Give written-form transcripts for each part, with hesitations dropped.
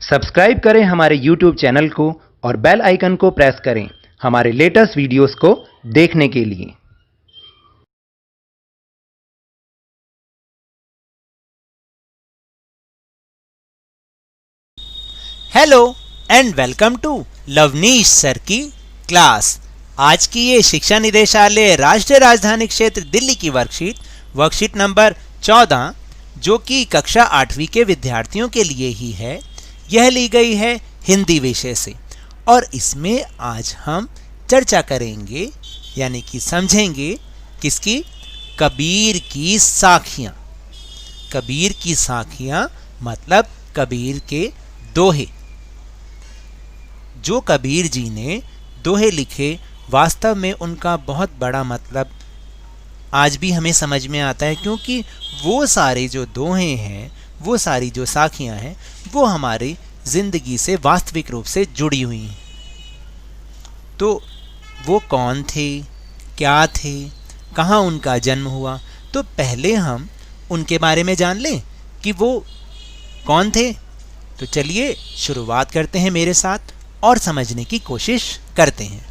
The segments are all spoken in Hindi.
सब्सक्राइब करें हमारे YouTube चैनल को और बेल आइकन को प्रेस करें हमारे लेटेस्ट वीडियोस को देखने के लिए। Hello and welcome to Lavneesh sir की क्लास। आज की ये शिक्षा निदेशालय राष्ट्रीय राजधानी क्षेत्र दिल्ली की वर्कशीट नंबर 14 जो कि कक्षा 8वीं के विद्यार्थियों के लिए ही है, यह ली गई है हिंदी विषय से। और इसमें आज हम चर्चा करेंगे यानी कि समझेंगे किसकी? कबीर की साखियाँ। कबीर की साखियाँ मतलब कबीर के दोहे। जो कबीर जी ने दोहे लिखे, वास्तव में उनका बहुत बड़ा मतलब आज भी हमें समझ में आता है, क्योंकि वो सारे जो दोहे हैं, वो सारी जो साखियाँ हैं, वो हमारी ज़िंदगी से वास्तविक रूप से जुड़ी हुई हैं। तो वो कौन थे, क्या थे, कहाँ उनका जन्म हुआ, तो पहले हम उनके बारे में जान लें कि वो कौन थे। तो चलिए शुरुआत करते हैं मेरे साथ और समझने की कोशिश करते हैं।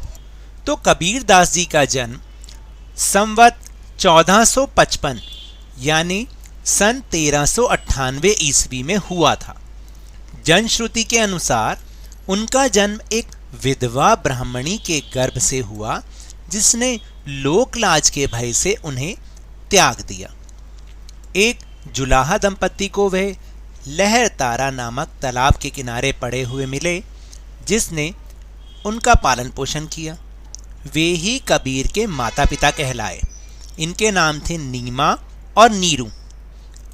तो कबीर दास जी का जन्म संवत 1455 यानी सन 1398 ईस्वी में हुआ था। जनश्रुति के अनुसार उनका जन्म एक विधवा ब्राह्मणी के गर्भ से हुआ, जिसने लोकलाज के भय से उन्हें त्याग दिया। एक जुलाहा दंपत्ति को वह लहर तारा नामक तालाब के किनारे पड़े हुए मिले, जिसने उनका पालन पोषण किया। वे ही कबीर के माता पिता कहलाए। इनके नाम थे नीमा और नीरू।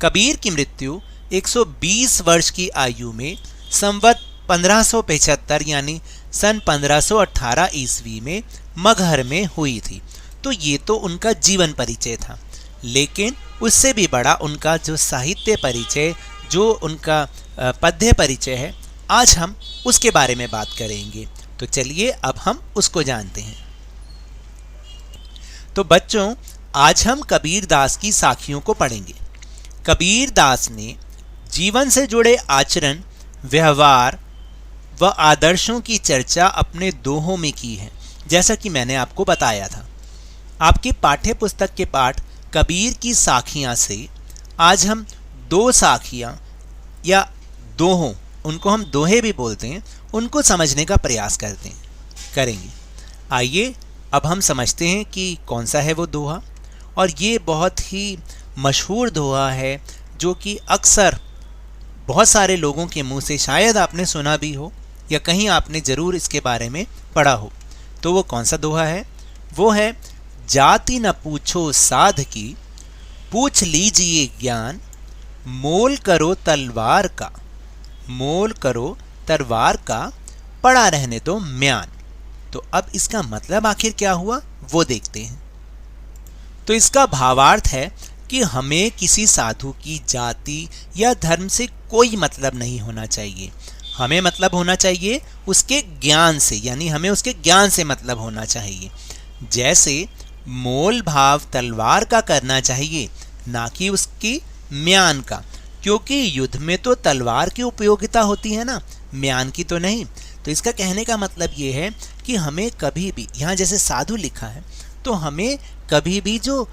कबीर की मृत्यु 120 वर्ष की आयु में संवत 1575 यानी सन 1518 ईस्वी में मगहर में हुई थी। तो ये तो उनका जीवन परिचय था, लेकिन उससे भी बड़ा उनका जो साहित्य परिचय, जो उनका पद्य परिचय है, आज हम उसके बारे में बात करेंगे। तो चलिए अब हम उसको जानते हैं। तो बच्चों, आज हम कबीर दास की साखियों को पढ़ेंगे। कबीर दास ने जीवन से जुड़े आचरण, व्यवहार व आदर्शों की चर्चा अपने दोहों में की है, जैसा कि मैंने आपको बताया था। आपकी पाठ्य पुस्तक के पाठ कबीर की साखियाँ से आज हम दो साखियाँ या दोहों, उनको हम दोहे भी बोलते हैं, उनको समझने का प्रयास करेंगे। आइए अब हम समझते हैं कि कौन सा है वो दोहा। और ये बहुत ही मशहूर दोहा है, जो कि अक्सर बहुत सारे लोगों के मुंह से शायद आपने सुना भी हो या कहीं आपने ज़रूर इसके बारे में पढ़ा हो। तो वो कौन सा दोहा है? वो है, जाति न पूछो साध की, पूछ लीजिए ज्ञान, मोल करो तलवार का, मोल करो तलवार का, पड़ा रहने दो म्यान। तो अब इसका मतलब आखिर क्या हुआ वो देखते हैं। तो इसका भावार्थ है कि हमें किसी साधु की जाति या धर्म से कोई मतलब नहीं होना चाहिए। हमें मतलब होना चाहिए उसके ज्ञान से, यानी हमें उसके ज्ञान से मतलब होना चाहिए। जैसे मोल भाव तलवार का करना चाहिए, ना कि उसकी म्यान का, क्योंकि युद्ध में तो तलवार की उपयोगिता होती है ना, म्यान की तो नहीं। तो इसका कहने का मतलब ये है कि हमें कभी भी, यहाँ जैसे साधु लिखा है, तो हमें कभी भी जो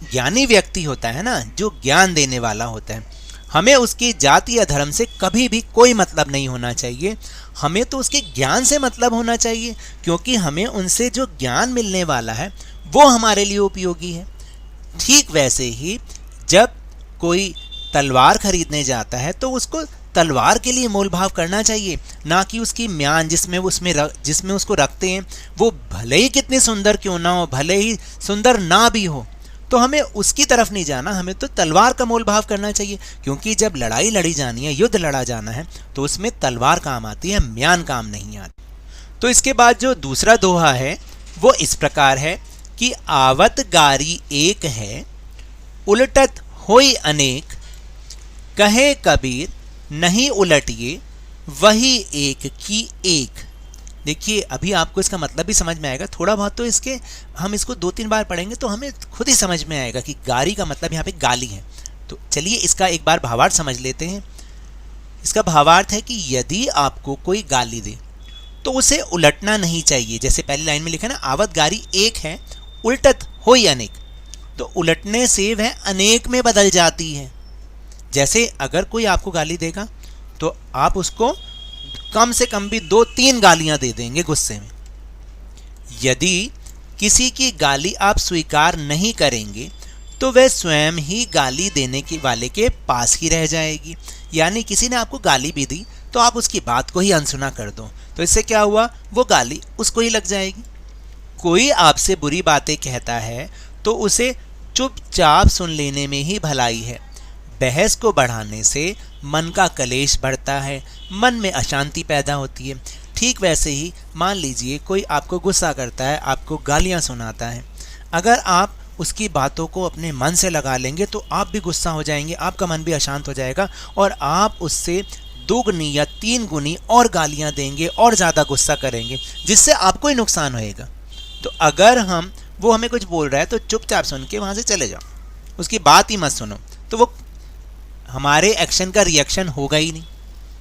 ज्ञानी व्यक्ति होता है ना, जो ज्ञान देने वाला होता है, हमें उसकी जाति या धर्म से कभी भी कोई मतलब नहीं होना चाहिए। हमें तो उसके ज्ञान से मतलब होना चाहिए, क्योंकि हमें उनसे जो ज्ञान मिलने वाला है वो हमारे लिए उपयोगी है। ठीक वैसे ही जब कोई तलवार खरीदने जाता है तो उसको तलवार के लिए मोल भाव करना चाहिए, ना कि उसकी म्यान जिसमें उसको रखते हैं, वो भले ही कितनी सुंदर क्यों ना हो, भले ही सुंदर ना भी हो, तो हमें उसकी तरफ नहीं जाना। हमें तो तलवार का मोल भाव करना चाहिए, क्योंकि जब लड़ाई लड़ी जानी है, युद्ध लड़ा जाना है, तो उसमें तलवार काम आती है, म्यान काम नहीं आती। तो इसके बाद जो दूसरा दोहा है वो इस प्रकार है कि आवत गारी एक है, उलटत होई अनेक, कहे कबीर नहीं उलटिए, वही एक की एक। देखिए अभी आपको इसका मतलब भी समझ में आएगा। थोड़ा बहुत तो हम इसको 2-3 बार पढ़ेंगे तो हमें खुद ही समझ में आएगा कि गारी का मतलब यहाँ पे गाली है। तो चलिए इसका एक बार भावार्थ समझ लेते हैं। इसका भावार्थ है कि यदि आपको कोई गाली दे तो उसे उलटना नहीं चाहिए। जैसे पहली लाइन में लिखा है ना, आवत गारी एक है उल्टत होई अनेक, तो उलटने से वह अनेक में बदल जाती है। जैसे अगर कोई आपको गाली देगा तो आप उसको कम से कम भी 2-3 गालियां दे देंगे गुस्से में। यदि किसी की गाली आप स्वीकार नहीं करेंगे तो वह स्वयं ही गाली देने के वाले के पास ही रह जाएगी। यानी किसी ने आपको गाली भी दी तो आप उसकी बात को ही अनसुना कर दो, तो इससे क्या हुआ, वो गाली उसको ही लग जाएगी। कोई आपसे बुरी बातें कहता है तो उसे चुपचाप सुन लेने में ही भलाई है। बहस को बढ़ाने से मन का कलेश बढ़ता है, मन में अशांति पैदा होती है। ठीक वैसे ही मान लीजिए कोई आपको गुस्सा करता है, आपको गालियां सुनाता है, अगर आप उसकी बातों को अपने मन से लगा लेंगे तो आप भी गुस्सा हो जाएंगे, आपका मन भी अशांत हो जाएगा और आप उससे 2 गुनी या 3 गुनी और गालियां देंगे और ज़्यादा गुस्सा करेंगे, जिससे आपको ही नुकसान होएगा। तो अगर वो हमें कुछ बोल रहा है तो चुपचाप सुन के वहाँ से चले जाओ, उसकी बात ही मत सुनो, तो वो हमारे एक्शन का रिएक्शन होगा ही नहीं।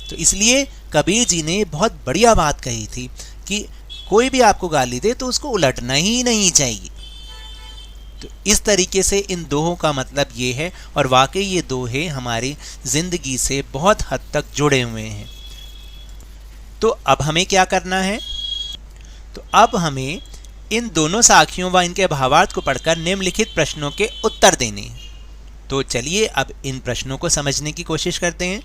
तो इसलिए कबीर जी ने बहुत बढ़िया बात कही थी कि कोई भी आपको गाली दे तो उसको उलटना ही नहीं चाहिए। तो इस तरीके से इन दोहों का मतलब ये है, और वाकई ये दोहे हमारी ज़िंदगी से बहुत हद तक जुड़े हुए हैं। तो अब हमें क्या करना है, तो अब हमें इन दोनों साखियों व इनके भावार्थ को पढ़कर निम्नलिखित प्रश्नों के उत्तर देने हैं। तो चलिए अब इन प्रश्नों को समझने की कोशिश करते हैं।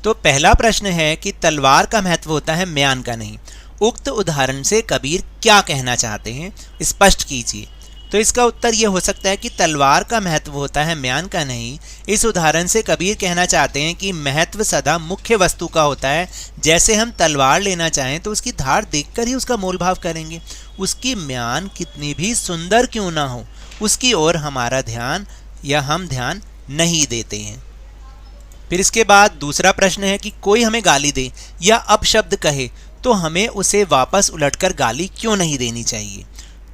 तो पहला प्रश्न है कि तलवार का महत्व होता है म्यान का नहीं। उक्त उदाहरण से कबीर क्या कहना चाहते हैं, स्पष्ट कीजिए। तो इसका उत्तर यह हो सकता है कि तलवार का महत्व होता है म्यान का नहीं। इस उदाहरण से कबीर कहना चाहते हैं कि महत्व सदा मुख्य वस्तु का होता है। जैसे हम तलवार लेना चाहें तो उसकी धार देखकर ही उसका मोल भाव करेंगे, उसकी म्यान कितनी भी सुंदर क्यों ना हो, उसकी ओर हमारा ध्यान या हम ध्यान नहीं देते हैं। फिर इसके बाद दूसरा प्रश्न है कि कोई हमें गाली दे या अपशब्द कहे तो हमें उसे वापस उलटकर गाली क्यों नहीं देनी चाहिए।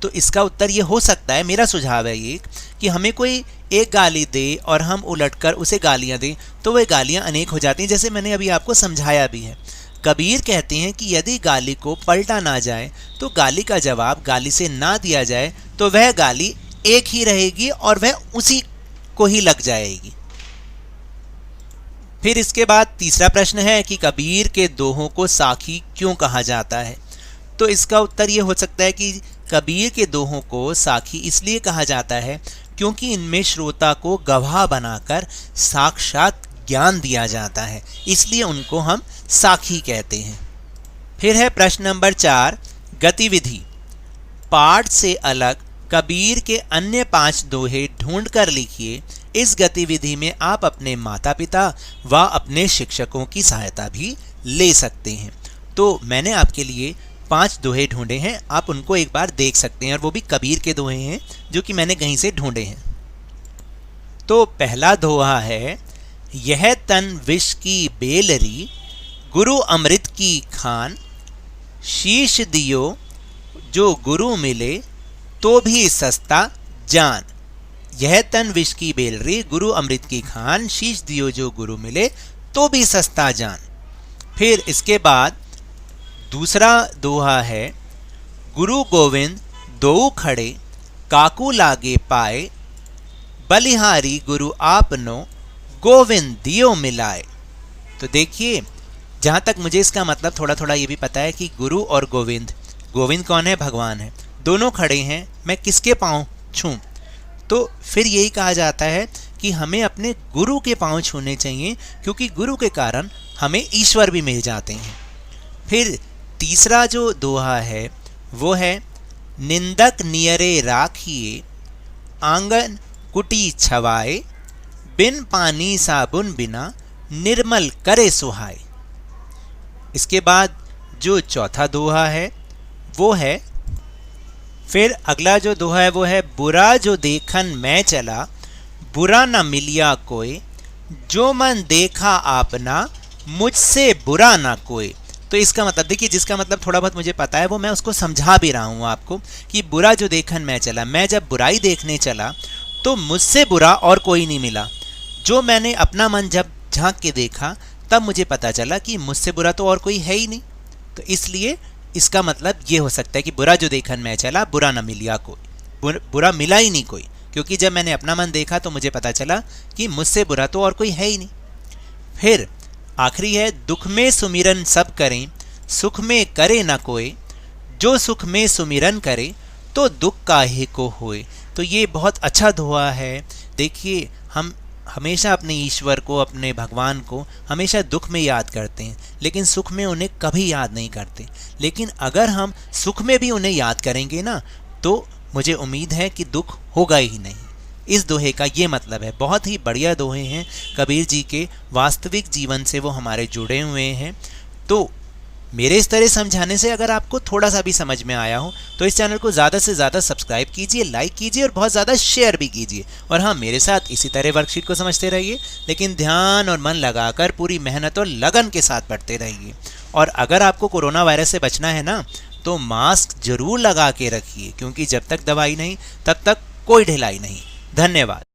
तो इसका उत्तर ये हो सकता है, मेरा सुझाव है ये, कि हमें कोई एक गाली दे और हम उलटकर उसे गालियां दें तो वह गालियां अनेक हो जाती हैं, जैसे मैंने अभी आपको समझाया भी है। कबीर कहते हैं कि यदि गाली को पलटा ना जाए तो गाली का जवाब गाली से ना दिया जाए तो वह गाली एक ही रहेगी और वह उसी को ही लग जाएगी। फिर इसके बाद तीसरा प्रश्न है कि कबीर के दोहों को साखी क्यों कहा जाता है। तो इसका उत्तर ये हो सकता है कि कबीर के दोहों को साखी इसलिए कहा जाता है क्योंकि इनमें श्रोता को गवाह बनाकर साक्षात ज्ञान दिया जाता है, इसलिए उनको हम साखी कहते हैं। फिर है प्रश्न नंबर 4, गतिविधि। पाठ से अलग कबीर के अन्य 5 दोहे ढूंढ कर लिखिए। इस गतिविधि में आप अपने माता पिता व अपने शिक्षकों की सहायता भी ले सकते हैं। तो मैंने आपके लिए 5 दोहे ढूंढे हैं, आप उनको एक बार देख सकते हैं, और वो भी कबीर के दोहे हैं जो कि मैंने कहीं से ढूंढे हैं। तो पहला दोहा है, यह तन विष की बेलरी, गुरु अमृत की खान, शीश दियो जो गुरु मिले तो भी सस्ता जान। यह तन विष की बेलरी, गुरु अमृत की खान, शीश दियो जो गुरु मिले तो भी सस्ता जान। फिर इसके बाद दूसरा दोहा है, गुरु गोविंद दो खड़े, काकू लागे पाए, बलिहारी गुरु आपनो, गोविंद दियो मिलाए। तो देखिए, जहाँ तक मुझे इसका मतलब थोड़ा थोड़ा ये भी पता है कि गुरु और गोविंद, गोविंद कौन है, भगवान है, दोनों खड़े हैं, मैं किसके पाँव छूं। तो फिर यही कहा जाता है कि हमें अपने गुरु के पाँव छूने चाहिए, क्योंकि गुरु के कारण हमें ईश्वर भी मिल जाते हैं। फिर तीसरा जो दोहा है वो है, निंदक नियरे राखिए, आंगन कुटी छवाए, बिन पानी साबुन बिना, निर्मल करे सुहाए। इसके बाद जो चौथा दोहा है वो है, फिर अगला जो दोहा है वो है, बुरा जो देखन मैं चला, बुरा न मिलिया कोई, जो मन देखा आपना, मुझसे बुरा ना कोई। तो इसका मतलब देखिए, जिसका मतलब थोड़ा बहुत मुझे पता है वो मैं उसको समझा भी रहा हूँ आपको, कि बुरा जो देखन मैं चला, मैं जब बुराई देखने चला तो मुझसे बुरा और कोई नहीं मिला। जो मैंने अपना मन जब झांक के देखा तब मुझे पता चला कि मुझसे बुरा तो और कोई है ही नहीं। तो इसलिए इसका मतलब ये हो सकता है कि बुरा जो देखन मैं चला, बुरा न मिलिया कोई, बुरा मिला ही नहीं कोई, क्योंकि जब मैंने अपना मन देखा तो मुझे पता चला कि मुझसे बुरा तो और कोई है ही नहीं। फिर आखिरी है, दुख में सुमिरन सब करें, सुख में करे ना कोई, जो सुख में सुमिरन करे तो दुख काहे को होए। तो ये बहुत अच्छा दोहा है। देखिए, हम हमेशा अपने ईश्वर को, अपने भगवान को हमेशा दुख में याद करते हैं, लेकिन सुख में उन्हें कभी याद नहीं करते। लेकिन अगर हम सुख में भी उन्हें याद करेंगे ना, तो मुझे उम्मीद है कि दुख होगा ही नहीं। इस दोहे का ये मतलब है। बहुत ही बढ़िया दोहे हैं कबीर जी के, वास्तविक जीवन से वो हमारे जुड़े हुए हैं। तो मेरे इस तरह समझाने से अगर आपको थोड़ा सा भी समझ में आया हो तो इस चैनल को ज़्यादा से ज़्यादा सब्सक्राइब कीजिए, लाइक कीजिए और बहुत ज़्यादा शेयर भी कीजिए। और हाँ, मेरे साथ इसी तरह वर्कशीट को समझते रहिए, लेकिन ध्यान और मन लगाकर पूरी मेहनत और लगन के साथ पढ़ते रहिए। और अगर आपको कोरोना वायरस से बचना है ना, तो मास्क जरूर लगा के रखिए, क्योंकि जब तक दवाई नहीं तब तक कोई ढिलाई नहीं। धन्यवाद।